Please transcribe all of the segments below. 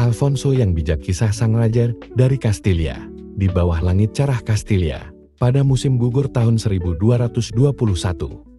Alfonso yang bijak, kisah sang raja dari Kastilia. Di bawah langit cerah Kastilia, pada musim gugur tahun 1221,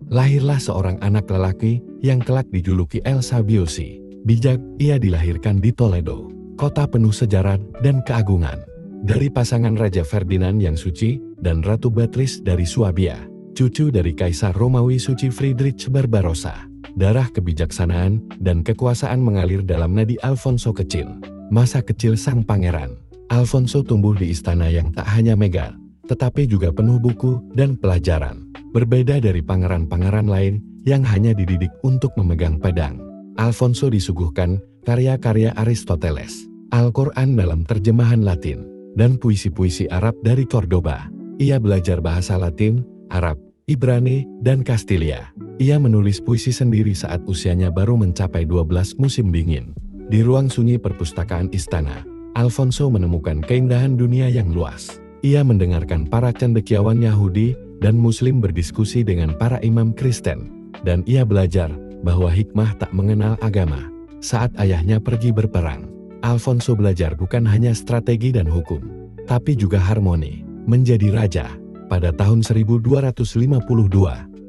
lahirlah seorang anak lelaki yang kelak dijuluki El Sabiosi. Bijak, ia dilahirkan di Toledo, kota penuh sejarah dan keagungan. Dari pasangan Raja Ferdinand yang suci dan Ratu Beatrice dari Swabia, cucu dari Kaisar Romawi suci Friedrich Barbarossa. Darah kebijaksanaan dan kekuasaan mengalir dalam nadi Alfonso kecil. Masa kecil sang pangeran, Alfonso tumbuh di istana yang tak hanya megah, tetapi juga penuh buku dan pelajaran. Berbeda dari pangeran-pangeran lain yang hanya dididik untuk memegang pedang, Alfonso disuguhkan karya-karya Aristoteles, Al-Quran dalam terjemahan Latin, dan puisi-puisi Arab dari Cordoba. Ia belajar bahasa Latin, Arab, Ibrani, dan Kastilia. Ia menulis puisi sendiri saat usianya baru mencapai 12 musim dingin. Di ruang sunyi perpustakaan istana, Alfonso menemukan keindahan dunia yang luas. Ia mendengarkan para cendekiawan Yahudi dan Muslim berdiskusi dengan para imam Kristen. Dan ia belajar bahwa hikmah tak mengenal agama. Saat ayahnya pergi berperang, Alfonso belajar bukan hanya strategi dan hukum, tapi juga harmoni. Menjadi raja pada tahun 1252,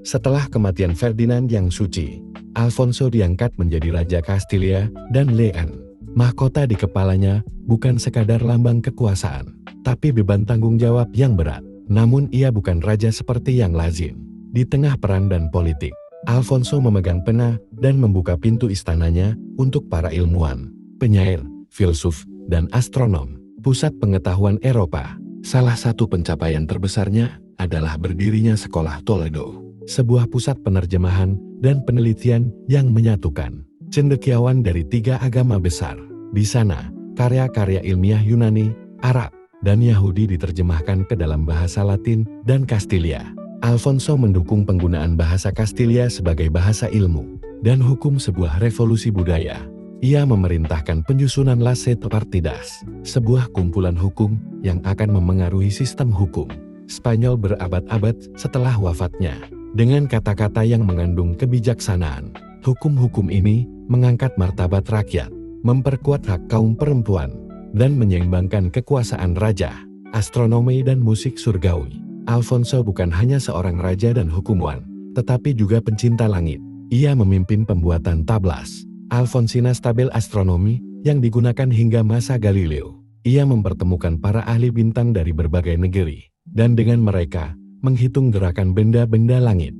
setelah kematian Ferdinand yang suci, Alfonso diangkat menjadi Raja Kastilia dan Leon. Mahkota di kepalanya bukan sekadar lambang kekuasaan, tapi beban tanggung jawab yang berat. Namun ia bukan raja seperti yang lazim. Di tengah perang dan politik, Alfonso memegang pena dan membuka pintu istananya untuk para ilmuwan, penyair, filsuf, dan astronom. Pusat pengetahuan Eropa. Salah satu pencapaian terbesarnya adalah berdirinya Sekolah Toledo, sebuah pusat penerjemahan dan penelitian yang menyatukan cendekiawan dari 3 agama besar. Di sana, karya-karya ilmiah Yunani, Arab, dan Yahudi diterjemahkan ke dalam bahasa Latin dan Kastilia. Alfonso mendukung penggunaan bahasa Kastilia sebagai bahasa ilmu dan hukum sebuah revolusi budaya. Ia memerintahkan penyusunan Lasset Partidas, sebuah kumpulan hukum yang akan memengaruhi sistem hukum Spanyol berabad-abad setelah wafatnya. Dengan kata-kata yang mengandung kebijaksanaan, hukum-hukum ini mengangkat martabat rakyat, memperkuat hak kaum perempuan, dan menyeimbangkan kekuasaan raja. Astronomi dan musik surgawi. Alfonso bukan hanya seorang raja dan hukumwan, tetapi juga pencinta langit. Ia memimpin pembuatan tablas Alfonsina tabel astronomi yang digunakan hingga masa Galileo. Ia mempertemukan para ahli bintang dari berbagai negeri, dan dengan mereka menghitung gerakan benda-benda langit.